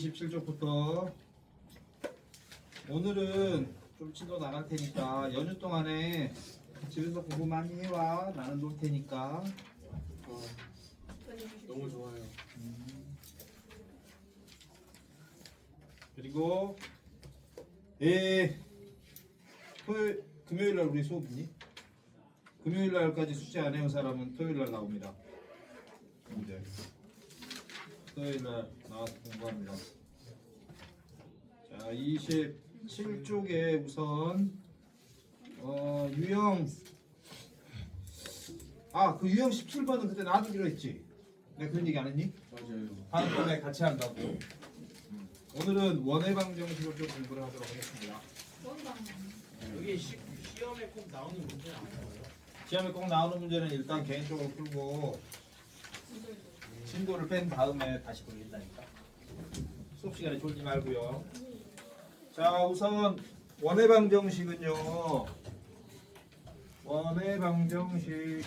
27쪽부터 오늘은 좀 진도 나갈 테니까 연휴 동안에 집에서 공부 많이 해와. 나는 놀 테니까. 너무 좋아요. 그리고 금요일 날 우리 수업 있니? 금요일 날까지 숙제 안 해온 사람은 토요일 날 나옵니다. 문제. 토요일 날 나와서 공부합니다. 자, 27쪽에 우선 유형 그 유형 17번은 그때 놔두기로 했지. 내가 그런 얘기 안 했니? 맞아요. 다음번에 같이 한다고. 오늘은 원해방 정식으로 좀 공부를 하도록 하겠습니다. 여기 시험에 꼭 나오는 문제 아닌가요? 시험에 꼭 나오는 문제는 일단 개인적으로 풀고 진도를 뺀 다음에 다시 돌린다니까. 수업 시간에 졸지 말고요. 자, 우선 원해방 정식은요. 원해방 정식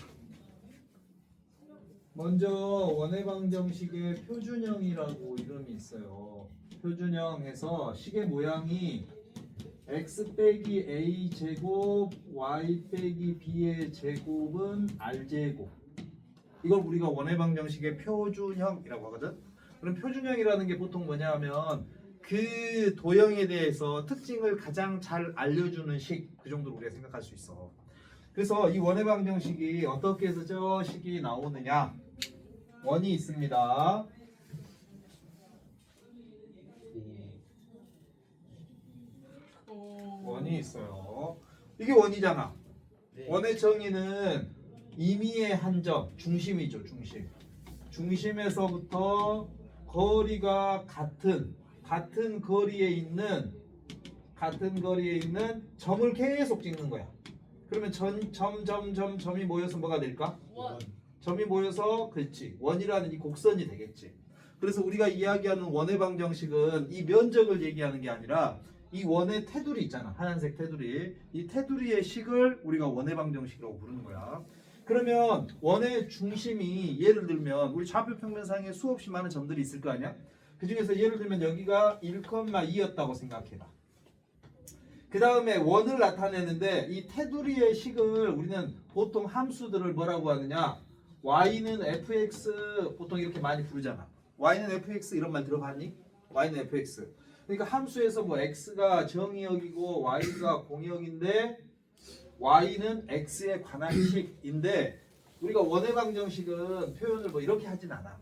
먼저 원해방 정식의 표준형이라고 이름이 있어요. 표준형에서 식의 모양이 x 빼기 a 제곱 y 빼기 b의 제곱은 r 제곱. 이걸 우리가 원해방 정식의 표준형이라고 하거든. 그럼 표준형이라는 게 보통 뭐냐 하면 그 도형에 대해서 특징을 가장 잘 알려주는 식, 그 정도로 우리가 생각할 수 있어. 그래서 이 원해방 정식이 어떻게 해서 저 식이 나오느냐. 원이 있습니다. 원이 있어요. 이게 원이잖아. 네. 원의 정의는 임의의 한 점, 중심이죠, 중심. 중심에서부터 거리가 같은 거리에 있는 점을 계속 찍는 거야. 그러면 점이 모여서 뭐가 될까? 원. 점이 모여서 그렇지. 원이라는 이 곡선이 되겠지. 그래서 우리가 이야기하는 원해방 정식은 이 면적을 얘기하는 게 아니라 이 원의 테두리 있잖아. 하얀색 테두리. 이 테두리의 식을 우리가 원해방 정식이라고 부르는 거야. 그러면 원의 중심이 예를 들면 우리 좌표 평면상에 수없이 많은 점들이 있을 거 아니야? 그 중에서 예를 들면 여기가 1,2였다고 생각해봐. 그 다음에 원을 나타내는데 이 테두리의 식을 우리는 보통 함수들을 뭐라고 하느냐? y는 fx 보통 이렇게 많이 부르잖아. y는 fx 이런 말 들어봤니? y는 fx. 그러니까 함수에서 뭐 x가 정의역이고 y가 공역인데 y는 x에 관한 식인데 우리가 원해방 정식은 표현을 뭐 이렇게 하진 않아.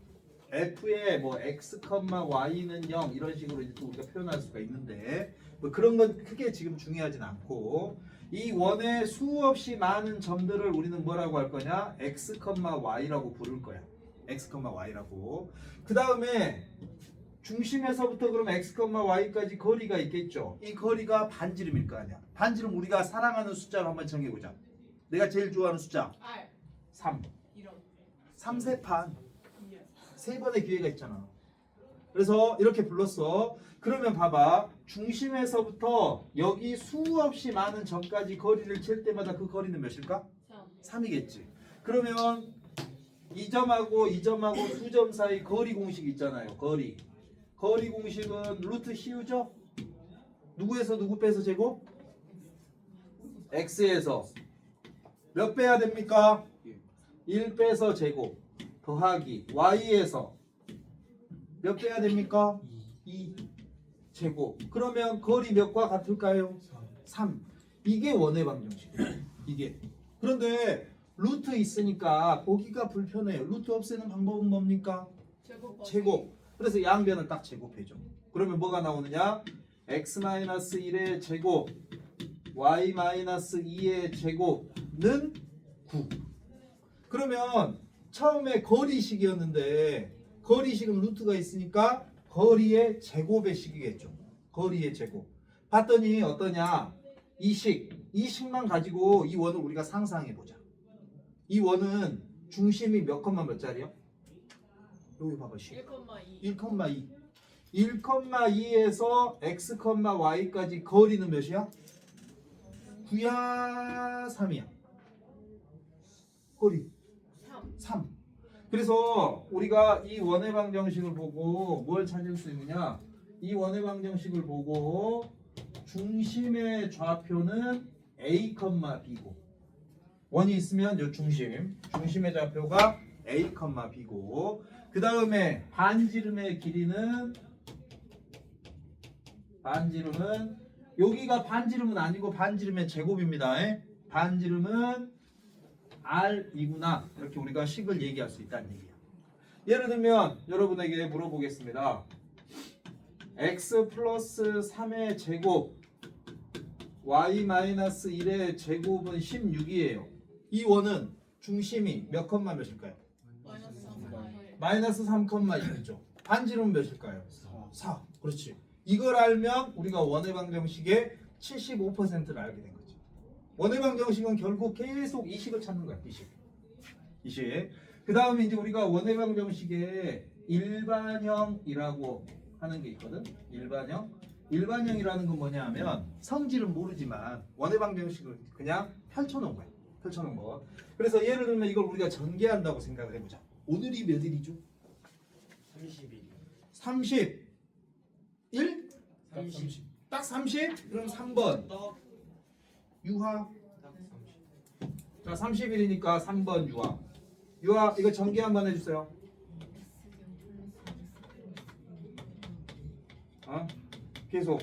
f에 뭐 x, y는 0 이런 식으로 이제 또 우리가 표현할 수가 있는데 뭐 그런 건 크게 지금 중요하진 않고 이 원의 수없이 많은 점들을 우리는 뭐라고 할 거냐? x, y라고 부를 거야. x, y라고. 그 다음에 중심에서부터 그럼 x, y까지 거리가 있겠죠. 이 거리가 반지름일 거 아니야. 반지름 우리가 사랑하는 숫자로 한번 정해보자. 내가 제일 좋아하는 숫자 R 3. 이런 3세판. 세 번의 기회가 있잖아. 그래서 이렇게 불렀어. 그러면 봐봐. 중심에서부터 여기 수없이 많은 점까지 거리를 칠 때마다 그 거리는 몇일까? 3 3이겠지. 그러면 이 점하고 이 점하고 두 점 사이 거리 공식 있잖아요. 거리 공식은 루트 씌우죠? 누구에서 누구 빼서 제곱? x에서 몇 빼야 됩니까? 1 빼서 제곱 더하기 y에서 몇 빼야 됩니까? 2 제곱. 그러면 거리 몇과 같을까요? 3. 이게 원해방 정식이에요. 이게. 그런데 루트 있으니까 보기가 불편해요. 루트 없애는 방법은 뭡니까? 제곱. 그래서 양변을 딱 제곱해줘. 그러면 뭐가 나오느냐? x-1의 제곱 y-2의 제곱는 9. 그러면 처음에 거리식이었는데 거리식은 루트가 있으니까 거리의 제곱의 식이겠죠. 거리의 제곱. 봤더니 어떠냐? 이 식만 가지고 이 원을 우리가 상상해보자. 이 원은 중심이 몇 컴마 몇 자리야? 여기 봐봐. 1,2 1,2. 1,2에서 x, y까지 거리는 몇이야? 9야 3이야. 거리 3. 그래서 우리가 이 원해방 정식을 보고 뭘 찾을 수 있느냐? 이 원의 방정식을 보고 중심의 좌표는 A, B고 원이 있으면 요 중심의 좌표가 A, B고 그 다음에 반지름의 길이는 여기가 반지름은 아니고 반지름의 제곱입니다. 반지름은 R이구나. 이렇게 우리가 식을 얘기할 수 있다는 얘기야. 예를 들면 여러분에게 물어보겠습니다. x 플러스 3의 제곱 y 마이너스 1의 제곱은 16이에요. 이 원은 중심이 몇 컴마 몇일까요? 마이너스 3,1이죠. 반지름은 몇일까요? 4. 그렇지. 이걸 알면 우리가 원의 방정식의 75%를 알게 된 거지. 원의 방정식은 결국 계속 이 식을 찾는 거야. 이 식. 그 다음에 이제 우리가 원의 방정식의 일반형이라고 하는 게 있거든. 일반형이라는 건 뭐냐 하면 성질은 모르지만 원의 방정식을 그냥 펼쳐놓은 거야. 펼쳐놓은 거. 그래서 예를 들면 이걸 우리가 전개한다고 생각을 해보자. 오늘이 몇 일이죠? 30일. 30. 1? 30. 딱 30? 그럼 3번 떡. 유화. 딱 30. 자 30일이니까 3번 유화 이거 전개 한번 해주세요. 계속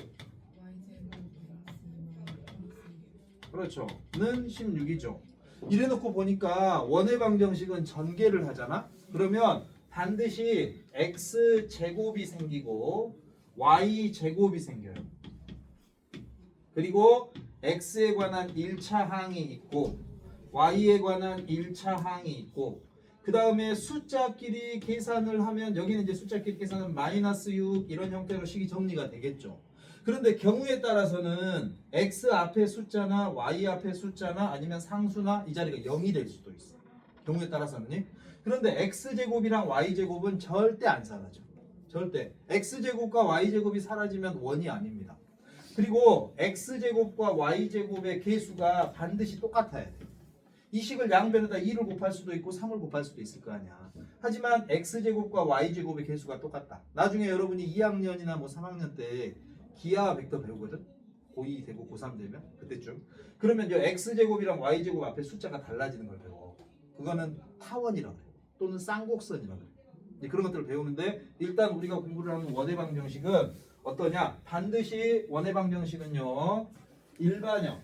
그렇죠. 는 16이죠. 이래놓고 보니까 원의 방정식은 전개를 하잖아. 그러면 반드시 x 제곱이 생기고 y 제곱이 생겨요. 그리고 x에 관한 1차 항이 있고 y에 관한 1차 항이 있고 그 다음에 숫자끼리 계산을 하면 여기는 이제 숫자끼리 계산은 마이너스 6 이런 형태로 식이 정리가 되겠죠. 그런데 경우에 따라서는 x 앞에 숫자나 y 앞에 숫자나 아니면 상수나 이 자리가 0이 될 수도 있어. 경우에 따라서는. 그런데 x제곱이랑 y제곱은 절대 안 사라져. 절대. x제곱과 y제곱이 사라지면 원이 아닙니다. 그리고 x제곱과 y제곱의 계수가 반드시 똑같아야 돼. 이 식을 양변에다 2를 곱할 수도 있고 3을 곱할 수도 있을 거 아니야. 하지만 x제곱과 y제곱의 계수가 똑같다. 나중에 여러분이 2학년이나 뭐 3학년 때 기하 벡터 배우거든. 고2 되고 고3 되면 그때쯤. 그러면 이 x제곱이랑 y제곱 앞에 숫자가 달라지는 걸 배워. 그거는 타원이라고 그래. 또는 쌍곡선이라고 그래. 이제 그런 것들을 배우는데 일단 우리가 공부를 하는 원의 방정식은 어떠냐? 반드시 원의 방정식은요. 일반형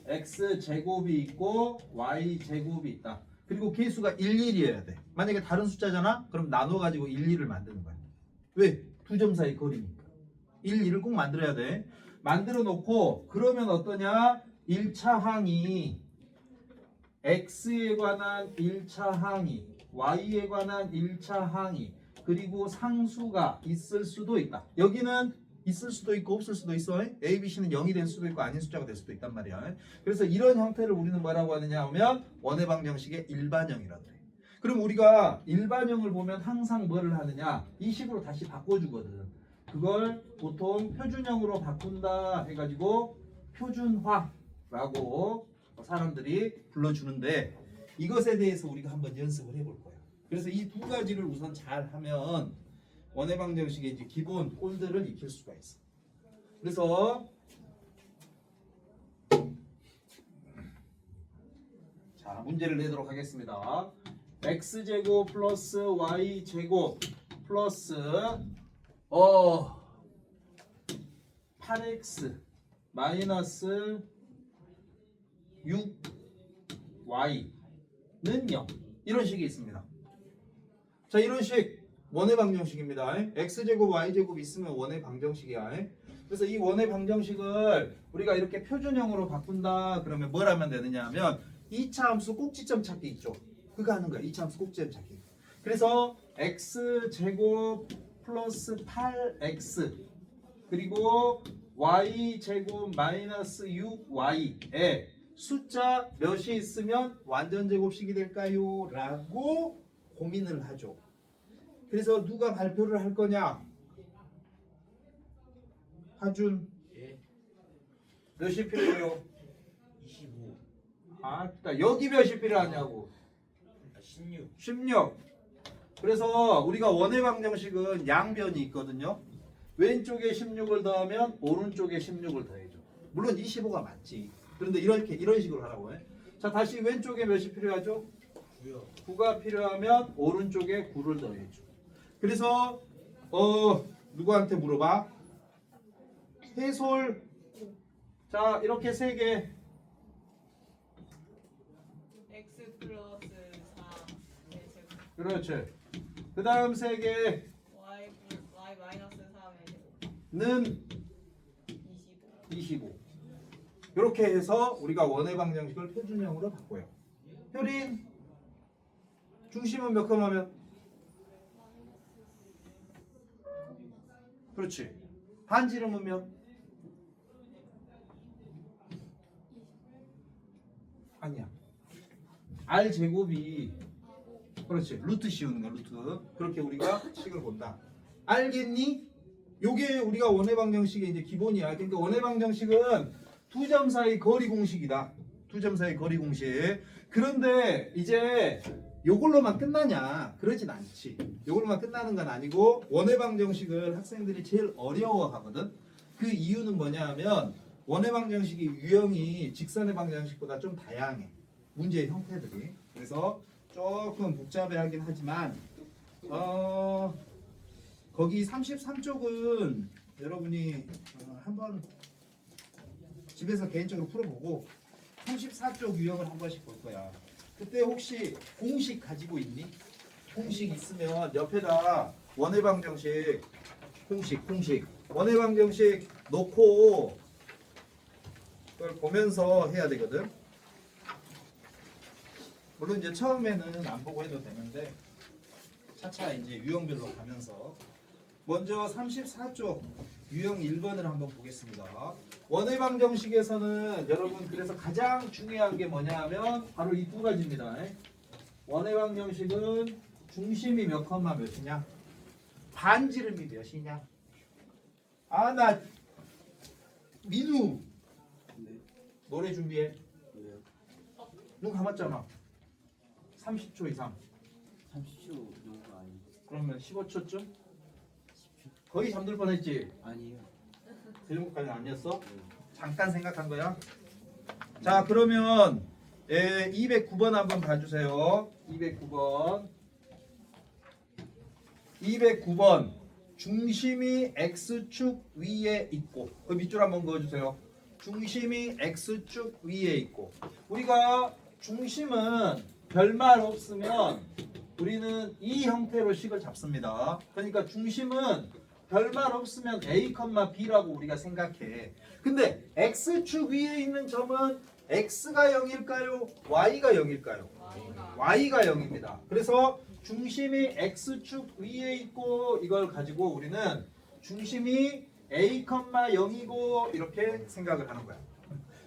x제곱이 있고 y제곱이 있다. 그리고 계수가 11이어야 돼. 만약에 다른 숫자잖아? 그럼 나눠가지고 11을 만드는 거야. 왜? 두 점 사이 거리니까. 11을 꼭 만들어야 돼. 만들어 놓고 그러면 어떠냐? 1차 항이 x에 관한 1차 항이 y에 관한 1차 항이 그리고 상수가 있을 수도 있다. 여기는 있을 수도 있고 없을 수도 있어. A, B, C는 0이 될 수도 있고 아닌 숫자가 될 수도 있단 말이야. 그래서 이런 형태를 우리는 뭐라고 하느냐 하면 원의 방정식의 일반형이라고 그래. 그럼 우리가 일반형을 보면 항상 뭐를 하느냐? 이 식으로 다시 바꿔주거든. 그걸 보통 표준형으로 바꾼다 해가지고 표준화라고 사람들이 불러주는데 이것에 대해서 우리가 한번 연습을 해볼 거예요. 그래서 이 두 가지를 우선 잘 하면 원의 방정식의 이제 기본 꼴들을 익힐 수가 있어. 그래서 자 문제를 내도록 하겠습니다. x제곱 플러스 y제곱 플러스 8x 마이너스 6y는 0 이런 식이 있습니다. 자 이런 식 원의 방정식입니다. x제곱 y제곱 있으면 원의 방정식이야. 그래서 이 원의 방정식을 우리가 이렇게 표준형으로 바꾼다 그러면 뭘 하면 되느냐 하면 2차 함수 꼭지점 찾기 있죠. 그거 하는 거야. 2차 함수 꼭지점 찾기. 그래서 x제곱 플러스 8x 그리고 y제곱 마이너스 6y에 숫자 몇이 있으면 완전제곱식이 될까요? 라고 고민을 하죠. 그래서 누가 발표를 할 거냐? 하준 예. 몇이 필요해요? 25. 아따 여기 몇이 필요하냐고? 16. 16. 그래서 우리가 원의 방정식은 양변이 있거든요. 왼쪽에 16을 더하면 오른쪽에 16을 더해줘. 물론 25가 맞지. 그런데 이런 식으로 하라고 해. 자, 다시 왼쪽에 몇이 필요하죠? 9요. 9가 필요하면 오른쪽에 9를 더해줘. 그래서 누구한테 물어봐? 해솔. 자, 이렇게 세 개. x 플러스 4 제곱 그렇지. 그 다음 세 개는 y 마이너스 3의 제곱 25 25. 이렇게 해서 우리가 원의 방정식을 표준형으로 바꿔요. 효린, 중심은 몇 컴마면? 그렇지. 반지름은 몇? 아니야. r 제곱이 그렇지. 루트 씌우는 거야. 루트. 그렇게 우리가 식을 본다. 알겠니? 요게 우리가 원의 방정식의 이제 기본이야. 그러니까 원의 방정식은 두 점 사이 거리 공식이다. 두 점 사이 거리 공식. 그런데 이제 요걸로만 끝나냐? 그러진 않지. 요걸로만 끝나는 건 아니고 원의 방정식을 학생들이 제일 어려워하거든. 그 이유는 뭐냐 하면 원의 방정식이 유형이 직선의 방정식보다 좀 다양해. 문제의 형태들이. 그래서 조금 복잡해하긴 하지만 거기 33쪽은 여러분이 한번 집에서 개인적으로 풀어보고 34쪽 유형을 한 번씩 볼 거야. 그때 혹시 공식 가지고 있니? 공식 있으면 옆에다 원의 방정식 공식 원의 방정식 놓고 그걸 보면서 해야 되거든. 물론 이제 처음에는 안 보고 해도 되는데 차차 이제 유형별로 가면서 먼저 34쪽 유형 1번을 한번 보겠습니다. 원의 방정식에서는 여러분 그래서 가장 중요한 게 뭐냐 하면 바로 이 두 가지입니다. 원의 방정식은 중심이 몇 컴마 몇이냐? 반지름이 몇이냐? 아, 나 민우 네. 노래 준비해. 왜요? 눈 감았잖아. 30초 이상. 30초 정도 아니에요? 그러면 15초쯤? 거의 잠들 뻔했지? 아니에요. 대중국까지는 아니었어? 네. 잠깐 생각한 거야? 자, 그러면 209번 한번 봐주세요. 209번 중심이 x축 위에 있고 그 밑줄 한번 그어주세요. 중심이 x축 위에 있고 우리가 중심은 별말 없으면 우리는 이 형태로 식을 잡습니다. 그러니까 중심은 별말 없으면 a, b라고 우리가 생각해. 근데 x축 위에 있는 점은 x가 0일까요? y가 0일까요? y가 0입니다. 그래서 중심이 x축 위에 있고 이걸 가지고 우리는 중심이 a, 0이고 이렇게 생각을 하는 거야.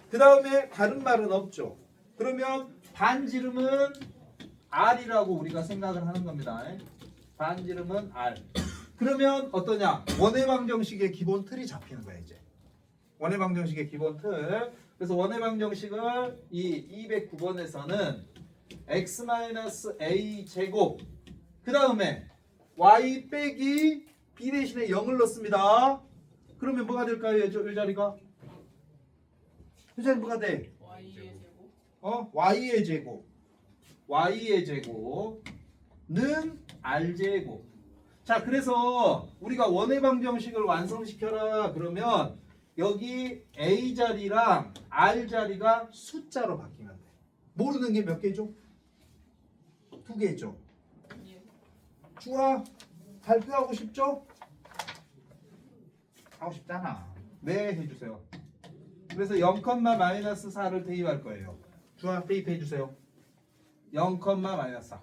그 다음에 다른 말은 없죠. 그러면 반지름은 r이라고 우리가 생각을 하는 겁니다. 반지름은 r. 그러면 어떠냐? 원의 방정식의 기본 틀이 잡히는 거야 이제. 원의 방정식의 기본 틀. 그래서 원의 방정식을 이 209번에서는 x-a 제곱 그 다음에 y 빼기 b 대신에 0을 넣습니다. 그러면 뭐가 될까요? 이 자리가? 이 자리 뭐가 돼? y의 제곱 y의 제곱. y의 제곱은 r제곱. 자, 그래서 우리가 원의 방정식을 완성시켜라 그러면 여기 a 자리랑 r 자리가 숫자로 바뀌면 돼. 모르는 게 몇 개죠? 2개죠. 예. 주아 발표하고 싶죠? 하고 싶잖아. 네, 해주세요. 그래서 0,-4를 대입할 거예요. 주아 대입해 주세요. 0,-4.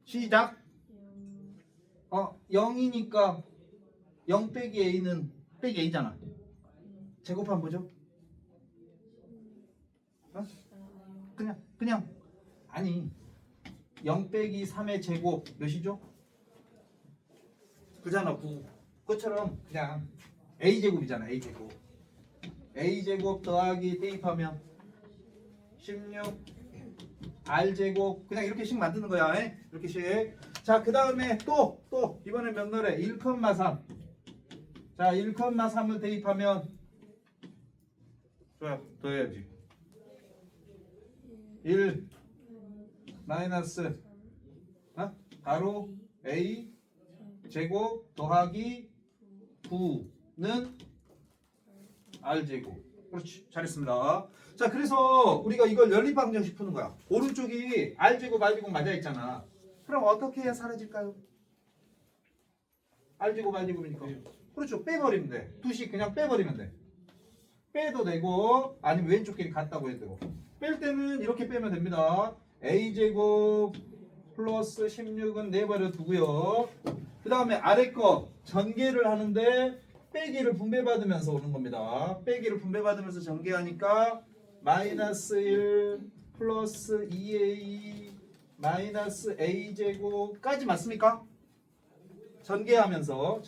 시작. 0이니까 0 빼기 a는 빼기 a잖아. 제곱하면 뭐죠? 그냥 아니 0 빼기 3의 제곱 몇이죠? 그잖아 9. 그것처럼 그냥 a제곱이잖아. a제곱. a제곱 더하기 대입하면 16 r제곱 그냥 이렇게씩 만드는 거야. 이렇게씩. 자, 그 다음에 또 이번엔 몇 노래? 1,3. 자, 1,3을 대입하면 좋아요. 더해야지. 1 마이너스 바로 a 제곱 더하기 9는 r 제곱. 그렇지. 잘했습니다. 자, 그래서 우리가 이걸 연립방정식 푸는 거야. 오른쪽이 r 제곱 r 제곱 맞아 있잖아. 그럼 어떻게 해야 사라질까요? r 제곱 r 제곱이니까. 그렇죠. 빼버리면 돼. 두씩 그냥 빼버리면 돼. 빼도 되고 아니면 왼쪽 길이 같다고 해도 되고. 뺄 때는 이렇게 빼면 됩니다. a제곱 플러스 16은 내버려 두고요. 그 다음에 아래 거 전개를 하는데 빼기를 분배받으면서 오는 겁니다. 빼기를 분배받으면서 전개하니까 마이너스 1 플러스 2a 마이너스 a제곱까지 맞습니까? 전개하면서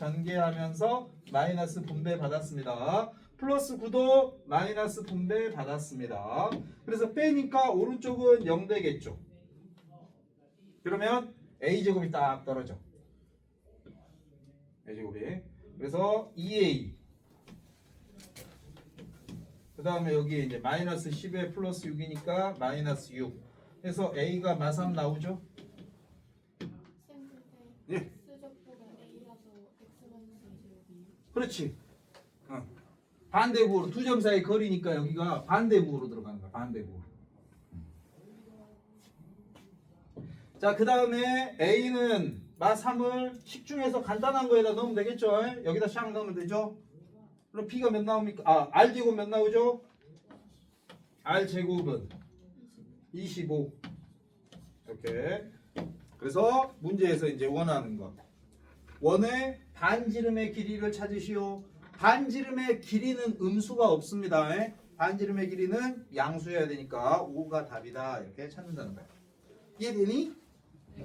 마이너스 분배 받았습니다. 플러스 9도 마이너스 분배 받았습니다. 그래서 빼니까 오른쪽은 0 되겠죠. 그러면 a제곱이 딱 떨어져. a제곱이. 그래서 2a. 그 다음에 여기 이제 마이너스 10에 플러스 6이니까 마이너스 6. 그래서 a가 마삼 나오죠? 예. 그렇지. 반대부호로 두 점 사이 거리니까 여기가 반대부호로 들어가는 거야. 반대부호. 자, 그 다음에 a는 마3을 식중에서 간단한 거에다 넣으면 되겠죠. 여기다 샥 넣으면 되죠. 그럼 b가 몇 나옵니까? r 제곱 몇 나오죠? r 제곱은 25. 이렇게. 그래서 문제에서 이제 원하는 것. 원의 반지름의 길이를 찾으시오. 반지름의 길이는 음수가 없습니다. 반지름의 길이는 양수여야 되니까 5가 답이다. 이렇게 찾는다는 거야. 이해되니?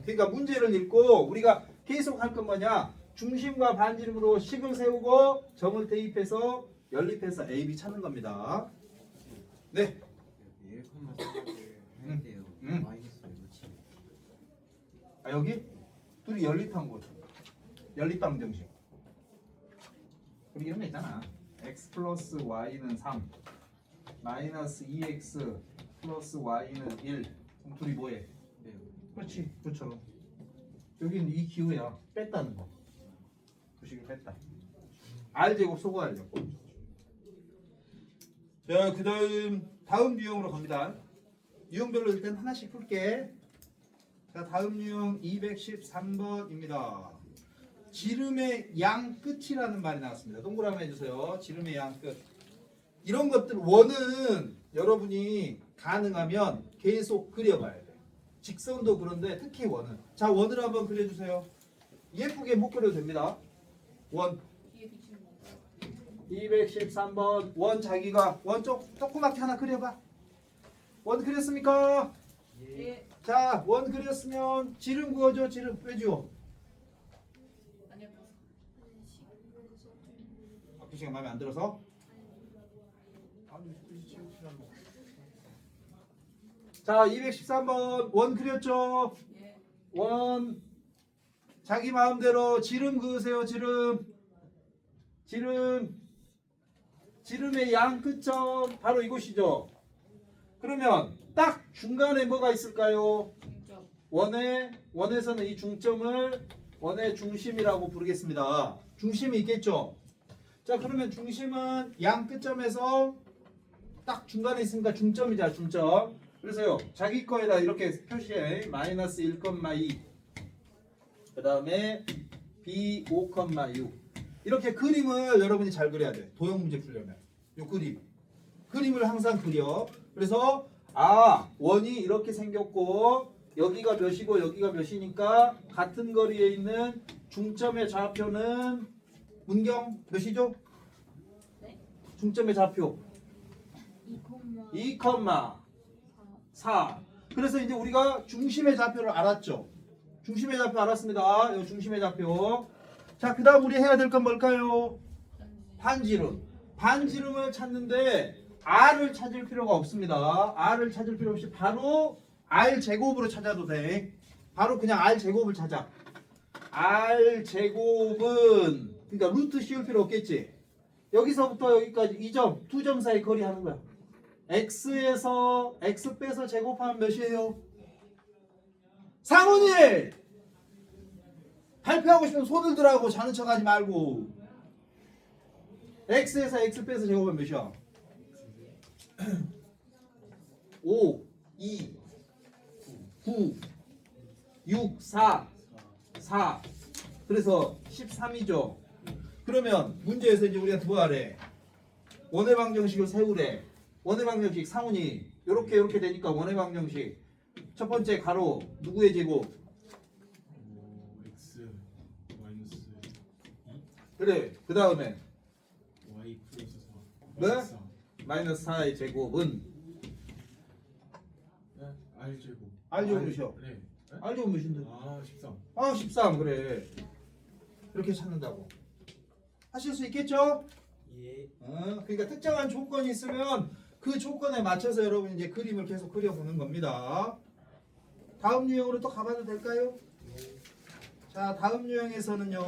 그러니까 문제를 읽고 우리가 계속 할 건 뭐냐? 중심과 반지름으로 식을 세우고 점을 대입해서 연립해서 A, B 찾는 겁니다. 네. 1,3을 해야 돼요. 마이너스 이거지. 아, 여기? 둘이 연립한 거죠. 연립방정식. 우리 이런 거 있잖아. x 플러스 y는 3 마이너스 2x 플러스 y는 1. 그럼 둘이 뭐해? 네. 그렇지. 그렇죠. 여기는 이 기호야. 뺐다는 거. 부식을 뺐다. r제곱 소거하려고. 자, 그 다음 유형으로 갑니다. 유형별로 일단 하나씩 풀게. 자, 다음 유형 213번입니다. 지름의 양 끝이라는 말이 나왔습니다. 동그라미 해주세요. 지름의 양 끝. 이런 것들 원은 여러분이 가능하면 계속 그려봐야 돼. 직선도 그런데 특히 원은. 자, 원을 한번 그려주세요. 예쁘게 못 그려도 됩니다. 원. 213번 원 자기가 원 조그맣게 하나 그려봐. 원 그렸습니까? 예. 자, 원 그렸으면 지름 그어줘. 지름 왜 지워? 학교 시간 마음에 안 들어서? 자, 213번 원 그렸죠? 예. 원 자기 마음대로 지름 그으세요. 지름의 양 끝점 바로 이곳이죠. 그러면 딱 중간에 뭐가 있을까요? 중점. 원에서는 이 중점을 원의 중심이라고 부르겠습니다. 중심이 있겠죠. 자, 그러면 중심은 양 끝점에서 딱 중간에 있으니까 중점이자 중점. 그래서요, 자기 거에다 이렇게 표시해. 마이너스 1,2 그 다음에 b 5,6 이렇게 그림을 여러분이 잘 그려야 돼. 도형 문제 풀려면 요 그림을 항상 그려. 그래서 원이 이렇게 생겼고 여기가 몇이고 여기가 몇이니까 같은 거리에 있는 중점의 좌표는 문경 몇이죠? 네. 중점의 좌표 2,4. 그래서 이제 우리가 중심의 좌표를 알았죠. 중심의 좌표 알았습니다. 요 중심의 좌표. 자, 그 다음 우리 해야 될 건 뭘까요? 반지름을 찾는데 r을 찾을 필요가 없습니다. r을 찾을 필요 없이 바로 r 제곱으로 찾아도 돼. 바로 그냥 r 제곱을 찾아. R 제곱은 그러니까 루트 씌울 필요 없겠지. 여기서부터 여기까지 이 점, 두 점 사이 거리 하는 거야. x에서 x 빼서 제곱하면 몇이에요? 상훈이! 발표하고 싶으면 손을 들라고 자는 척하지 말고. x에서 x 빼서 제곱하면 몇이야? 5, 2, 9, 6, 4, 4. 그래서 13이죠. 그러면 문제에서 이제 우리한테 뭐 하래? 원의 방정식을 세우래. 원의 방정식 상훈이 이렇게 되니까 원의 방정식 첫 번째 가로 누구의 제곱? x 마이너스 2 그래. 그 다음에 y 플러스 4 네? 마이너스 4의 제곱은 네? r 제곱 R 제곱 몇이야? 네. 네? R 제곱 몇인데? 아 13. 아 13 그래. 이렇게 찾는다고. 하실 수 있겠죠? 예. 그러니까 특정한 조건이 있으면 그 조건에 맞춰서 여러분 이제 그림을 계속 그려보는 겁니다. 다음 유형으로 또 가봐도 될까요? 자, 다음 유형에서는요.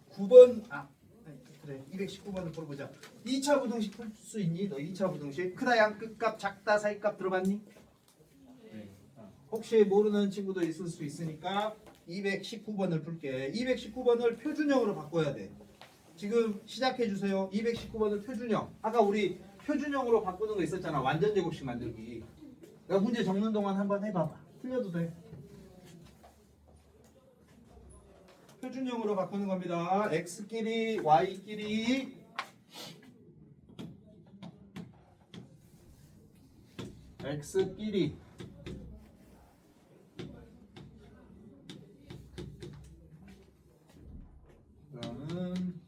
219번 그래 219번을 풀어보자. 2차 부등식 풀 수 있니? 너 2차 부등식 크다 양끝값 작다 사이값 들어봤니? 혹시 모르는 친구도 있을 수 있으니까 219번을 풀게. 219번을 표준형으로 바꿔야 돼. 지금 시작해 주세요. 219번을 표준형. 아까 우리 표준형으로 바꾸는 거 있었잖아. 완전 제곱식 만들기. 내가 문제 적는 동안 한번 해봐봐. 틀려도 돼. 표준형으로 바꾸는 겁니다. x끼리 y끼리 x끼리 그러면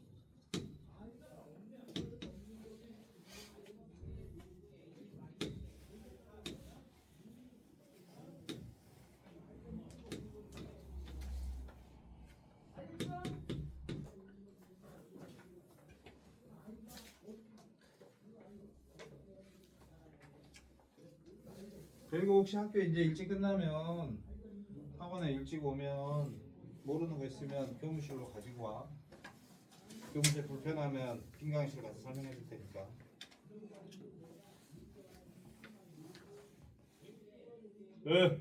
그리고 혹시 학교 이제 일찍 끝나면 학원에 일찍 오면 모르는 거 있으면 교무실로 가지고 와. 교무실 불편하면 빈강실 가서 설명해 줄 테니까. 네.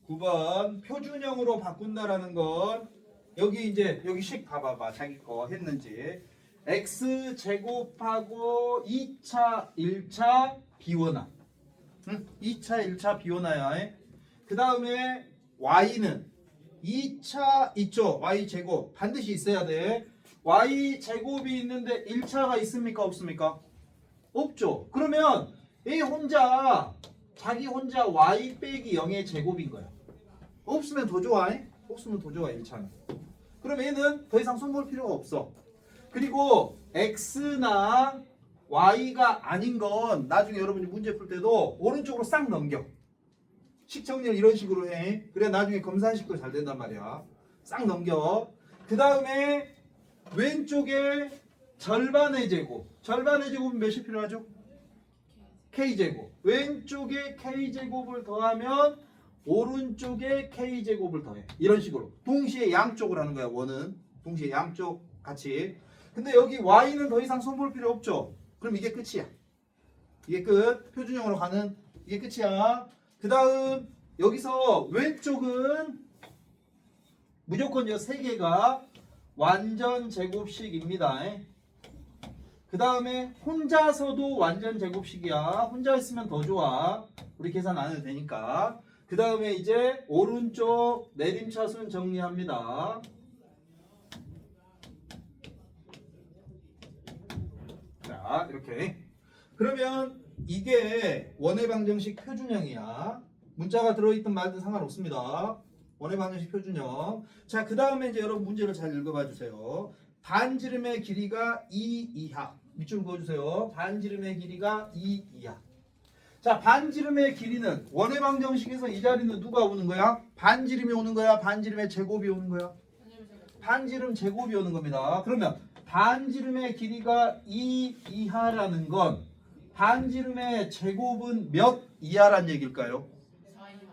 219번 표준형으로 바꾼다라는 건 여기 이제 여기 식 봐봐봐 자기 거 했는지 x 제곱하고 2차 1차 비원화. 응? 2차 1차 비원화야. 그 다음에 y는 2차 있죠. y 제곱 반드시 있어야 돼. y 제곱이 있는데 1차가 있습니까 없습니까? 없죠. 그러면 얘 혼자 자기 혼자 y 빼기 0의 제곱인 거야. 없으면 더 좋아. 없으면 더 좋아 1차는. 그럼 얘는 더 이상 손볼 필요가 없어. 그리고 x나 y가 아닌 건 나중에 여러분이 문제 풀 때도 오른쪽으로 싹 넘겨. 식 정리를 이런 식으로 해. 그래 나중에 검산식도 잘 된단 말이야. 싹 넘겨. 그 다음에 왼쪽에 절반의 제곱. 절반의 제곱은 몇이 필요하죠? k제곱. 왼쪽에 k제곱을 더하면 오른쪽에 k제곱을 더해. 이런 식으로. 동시에 양쪽을 하는 거야. 원은. 동시에 양쪽 같이. 근데 여기 y는 더 이상 손볼 필요 없죠. 그럼 이게 끝이야. 이게 끝. 표준형으로 가는 이게 끝이야. 그 다음 여기서 왼쪽은 무조건 이 세 개가 완전 제곱식입니다. 그 다음에 혼자서도 완전 제곱식이야. 혼자 있으면 더 좋아. 우리 계산 안 해도 되니까. 그 다음에 이제 오른쪽 내림차순 정리합니다. 자 이렇게. 그러면 이게 원의 방정식 표준형이야. 문자가 들어있든 말든 상관없습니다. 원의 방정식 표준형. 자, 그 다음에 이제 여러분 문제를 잘 읽어봐 주세요. 반지름의 길이가 2 이하. 밑줄 그어주세요. 반지름의 길이가 2 이하. 자, 반지름의 길이는 원의 방정식에서 이 자리는 누가 오는 거야? 반지름이 오는 거야? 반지름의 제곱이 오는 거야? 반지름 제곱이 오는 겁니다. 그러면 반지름의 길이가 2 이하라는 건 반지름의 제곱은 몇 이하란 얘기일까요?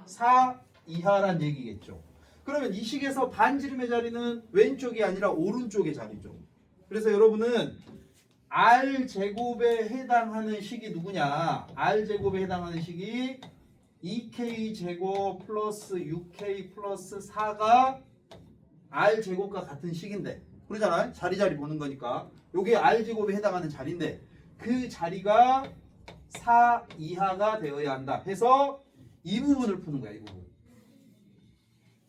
4 이하란 얘기겠죠. 그러면 이 식에서 반지름의 자리는 왼쪽이 아니라 오른쪽의 자리죠. 그래서 여러분은 R제곱에 해당하는 식이 누구냐? R제곱에 해당하는 식이 2K제곱 플러스 6K 플러스 4가 R제곱과 같은 식인데, 그러잖아요? 자리 보는 거니까. 요게 R제곱에 해당하는 자리인데 그 자리가 4 이하가 되어야 한다 해서 이 부분을 푸는 거야. 이 부분.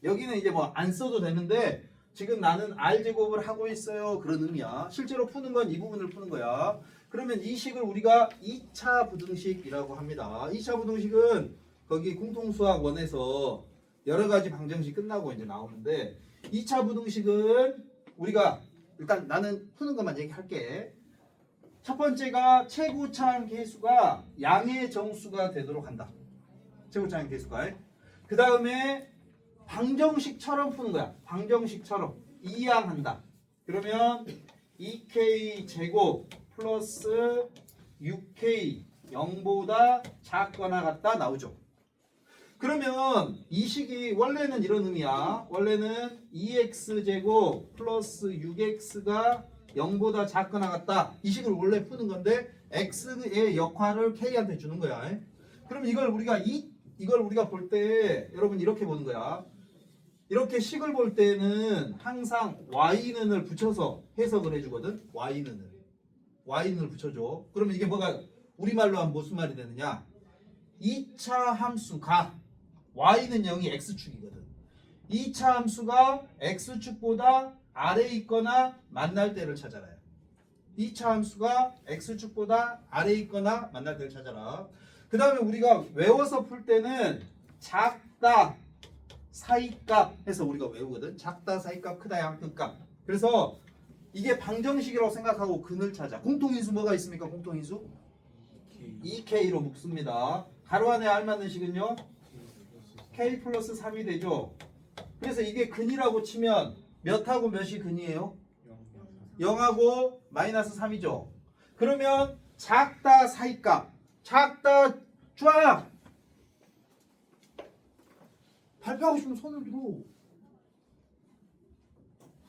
여기는 이제 뭐 안 써도 되는데 지금 나는 R제곱을 하고 있어요, 그런 의미야. 실제로 푸는 건 이 부분을 푸는 거야. 그러면 이 식을 우리가 2차 부등식이라고 합니다. 2차 부등식은 거기 공통수학 원에서 여러 가지 방정식 끝나고 이제 나오는데, 2차 부등식은 우리가 일단 나는 푸는 것만 얘기할게. 첫 번째가 최고차항 계수가 양의 정수가 되도록 한다. 최고차항 계수가. 그 다음에 방정식처럼 푸는 거야. 방정식처럼 이항한다. 그러면 2K 제곱 플러스 6K 0보다 작거나 같다 나오죠. 그러면 이 식이 원래는 이런 의미야. 원래는 2x 제곱 플러스 6x가 0보다 작거나 같다. 이 식을 원래 푸는 건데 x의 역할을 k한테 주는 거야. 그럼 이걸 우리가 볼 때 여러분 이렇게 보는 거야. 이렇게 식을 볼 때는 항상 y는을 붙여서 해석을 해주거든. y는을 붙여줘. 그러면 이게 뭐가 우리말로 하면 무슨 말이 되느냐? 2차 함수가 y는 0이 x축이거든. 2차 함수가 x축보다 아래에 있거나 만날 때를 찾아라. 2차 함수가 x축보다 아래에 있거나 만날 때를 찾아라. 그 다음에 우리가 외워서 풀 때는 작다 사이값 해서 우리가 외우거든. 작다 사이값 크다 양끝값. 그래서 이게 방정식이라고 생각하고 근을 찾아. 공통인수 뭐가 있습니까? 공통인수 2K로 묶습니다. 가로 안에 알맞는 식은요 K 플러스 3이 되죠. 그래서 이게 근이라고 치면 몇하고 몇이 근이에요? 0하고 마이너스 3이죠. 그러면 작다 사이값, 작다 쫙 발표하고 싶으면 손을 들어.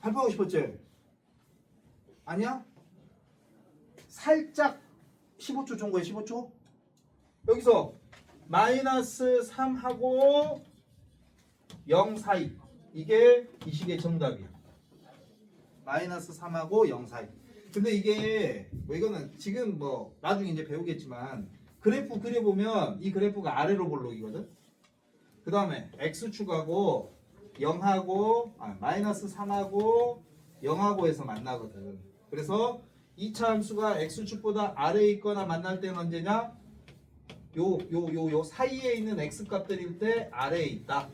발표하고 싶었지? 아니야? 살짝 15초 준 거예요. 15초? 여기서 마이너스 3하고 0 사이, 이게 이 식의 정답이야. 마이너스 3하고 0 사이. 근데 이게 뭐 이거는 지금 뭐 나중에 이제 배우겠지만 그래프 그려보면 이 그래프가 아래로 볼록이거든. 그 다음에 x축하고 0하고 마이너스 3하고 0하고 해서 만나거든. 그래서 2차 함수가 x축보다 아래에 있거나 만날 때는 언제냐? 요 사이에 있는 x값들일 때 아래에 있다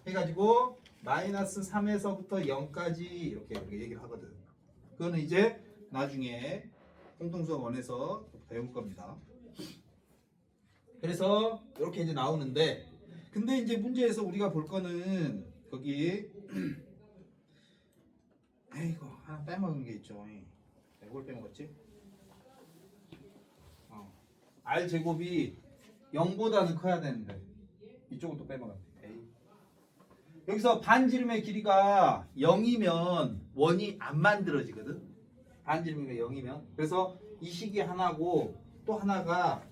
해가지고 마이너스 3에서부터 0까지 이렇게 얘기를 하거든. 그거는 이제 나중에 공통수학 원에서 배울 겁니다. 그래서 이렇게 이제 나오는데, 근데 이제 문제에서 우리가 볼 거는 거기 아이고 하나 빼먹은 게 있죠. 뭘 빼먹었지? R 제곱이 0보다는 커야 되는데 이쪽은 또 빼먹었네. 여기서 반지름의 길이가 0이면 원이 안 만들어지거든. 반지름이 0이면. 그래서 이 식이 하나고 또 하나가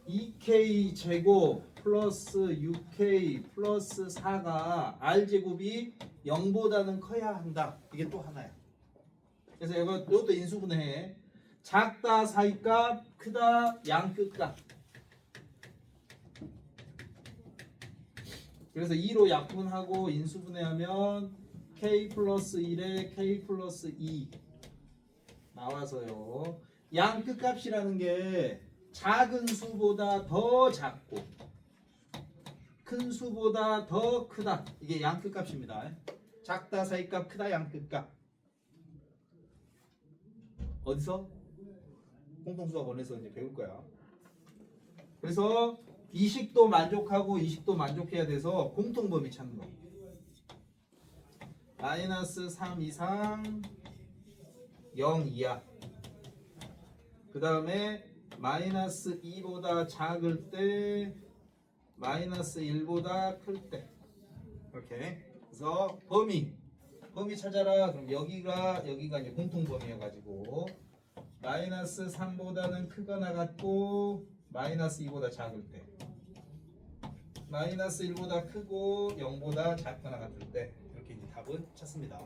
2K 제곱 플러스 6K 플러스 4가 R제곱이 0보다는 커야 한다. 이게 또 하나야. 그래서 이것도 인수분해해. 작다 사이값, 크다 양끝값. 그래서 2로 약분하고 인수분해하면 K 플러스 1에 K 플러스 2 나와서요. 양끝값이라는 게 작은 수보다 더 작고 큰 수보다 더 크다. 이게 양끝값입니다. 작다 사이값, 크다 양끝값. 어디서? 공통수학 원에서 이제 배울 거야. 그래서 이 식도 만족하고 이 식도 만족해야 돼서 공통범위 찾는 거. 마이너스 3 이상 0 이하. 그 다음에 마이너스 2보다 작을 때 마이너스 1보다 클 때. 이렇게. 그래서 범위 찾아라. 그럼 여기가 이제 공통 범위여가지고 마이너스 3보다는 크거나 같고 마이너스 2보다 작을 때, 마이너스 1보다 크고 0보다 작거나 같을 때. 이렇게 이제 답은 찾습니다.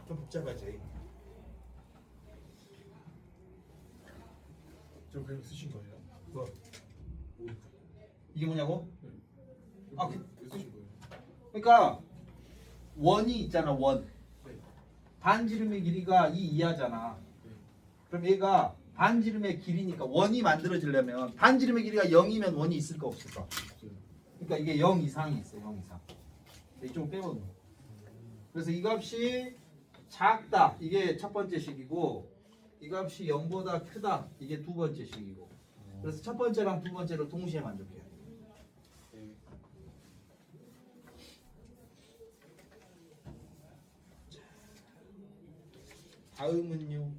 좀 복잡하지. 저 그냥 쓰신 거예요? 뭐 오, 이게 뭐냐고? 아, 왜 쓰신 거예요? 그러니까 원이 있잖아. 원. 네. 반지름의 길이가 2 이하잖아. 네. 그럼 얘가 반지름의 길이니까 원이 만들어지려면 반지름의 길이가 0이면 원이 있을까 없을까? 없어요. 그러니까 이게 0 이상이 있어. 0 이상. 이쪽 빼고. 그래서 이 값이 작다. 이게 첫 번째 식이고 이 값이 0보다 크다. 이게 두 번째 식이고. 그래서 첫 번째랑 두 번째를 동시에 만족해야 돼. 네. 다음은요.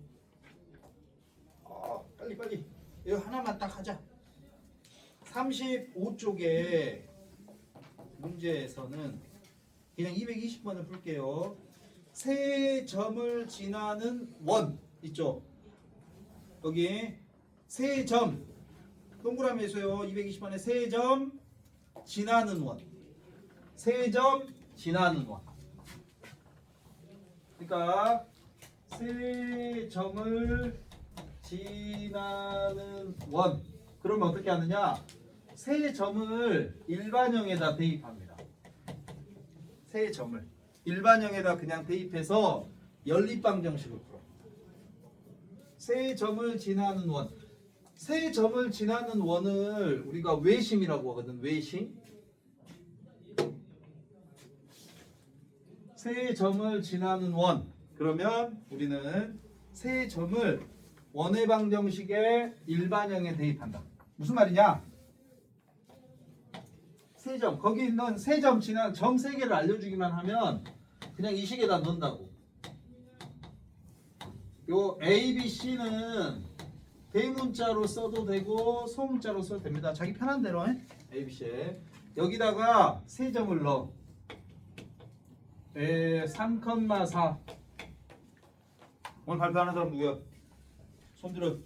빨리. 이거 하나만 딱 하자. 35쪽에 문제에서는 그냥 220번을 풀게요. 세 점을 지나는 원 있죠. 여기 세 점 동그라미에서요. 220번에 세 점 지나는 원. 세 점 지나는 원. 그러니까 세 점을 지나는 원. 그러면 어떻게 하느냐? 세 점을 일반형에다 대입합니다. 세 점을 일반형에다 그냥 대입해서 연립방정식을 풀어. 세 점을 지나는 원. 세 점을 지나는 원을 우리가 외심이라고 하거든. 외심. 세 점을 지나는 원. 그러면 우리는 세 점을 원의 방정식의 일반형에 대입한다. 무슨 말이냐? 세 점, 거기 있는 세 점 지난 점 세 개를 알려주기만 하면 그냥 이 식에다 넣는다고. 요 A, B, C는 대문자로 써도 되고 소문자로 써도 됩니다. 자기 편한 대로 해. A, B, C. 여기다가 세 점을 넣어. 3,4. 오늘 발표하는 사람 누구야? 손 들어.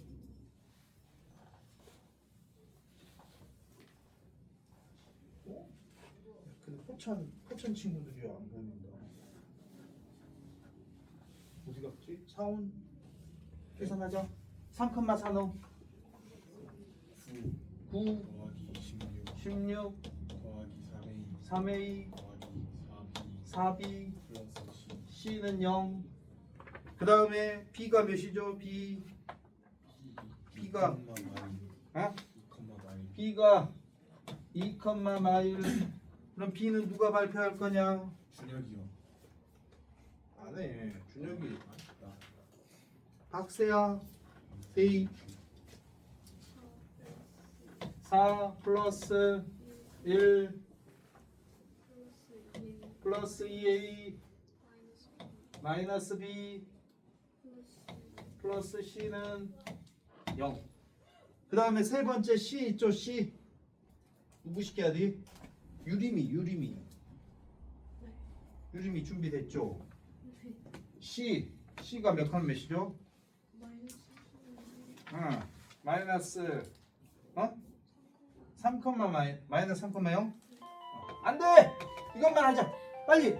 근데 포천 친구들이 안 보인다. 어디 갔지? 사온 계산하자. 3,4 9 더하기 16 16 더하기 3A 더하기 4B 플러스 C C는 0. 그 다음에 B가 몇이죠? B가 어? B가 2, 마일. 그럼 B는 누가 발표할 거냐? 준혁이요. 안 해. 준혁이. 나. 박세야. A 4 플러스 1 플러스 2A 마이너스 B 플러스 C는 0. 그 다음에 세 번째 C 있죠? C 누구 시켜야 돼? 유림이 준비됐죠? C가 몇 칸 몇이죠? 마이너스 3, 마이너스 3,0? 안 돼! 이것만 하자. 빨리.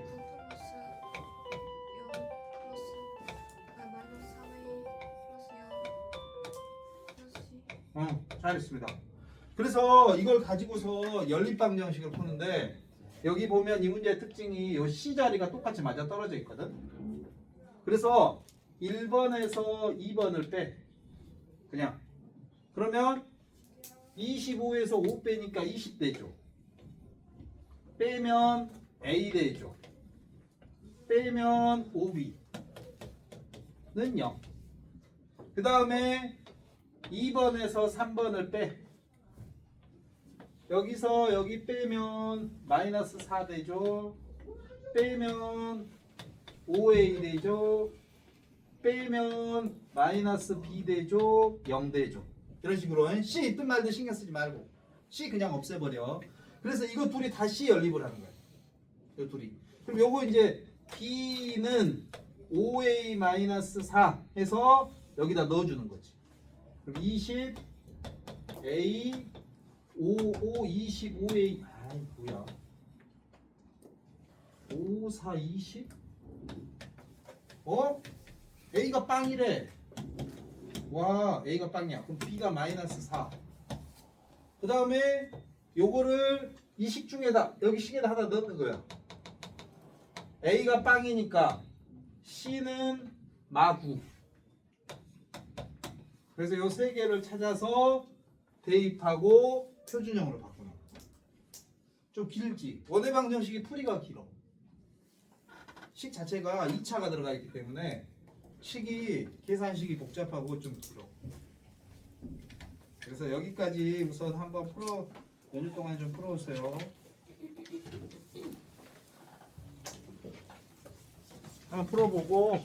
잘했습니다. 그래서 이걸 가지고서 연립방정식을 푸는데 여기 보면 이 문제의 특징이 이 C 자리가 똑같이 맞아 떨어져 있거든. 그래서 1번에서 2번을 빼. 그냥. 그러면 25에서 5 빼니까 20 되죠. 빼면 A 되죠. 빼면 5B는 0. 그 다음에 2번에서 3번을 빼. 여기서 여기 빼면 마이너스 4 되죠. 빼면 5A 되죠. 빼면 마이너스 b 대조 0 대조 이런 식으로 c 있든 말든 신경 쓰지 말고 c 그냥 없애버려. 그래서 이거 둘이 다시 연립을 하는 거야. 이 둘이. 그럼 요거 이제 b는 5a-4 해서 여기다 넣어주는 거지. 그럼 20 a 25a 아이 뭐야 5 4 20 a가 빵이래. 와 a가 빵이야. 그럼 b가 -4. 그 다음에 요거를 이 식중에다 여기 식에다 하나 넣는 거야. a가 빵이니까 c는 -9. 그래서 요 세 개를 찾아서 대입하고 표준형으로 바꾸는 거야. 좀 길지. 원의 방정식이 풀이가 길어. 식 자체가 2차가 들어가 있기 때문에 계산식이 복잡하고 좀 길어. 그래서 여기까지 우선 한번 몇 주 동안 좀 풀어오세요. 한번 풀어보고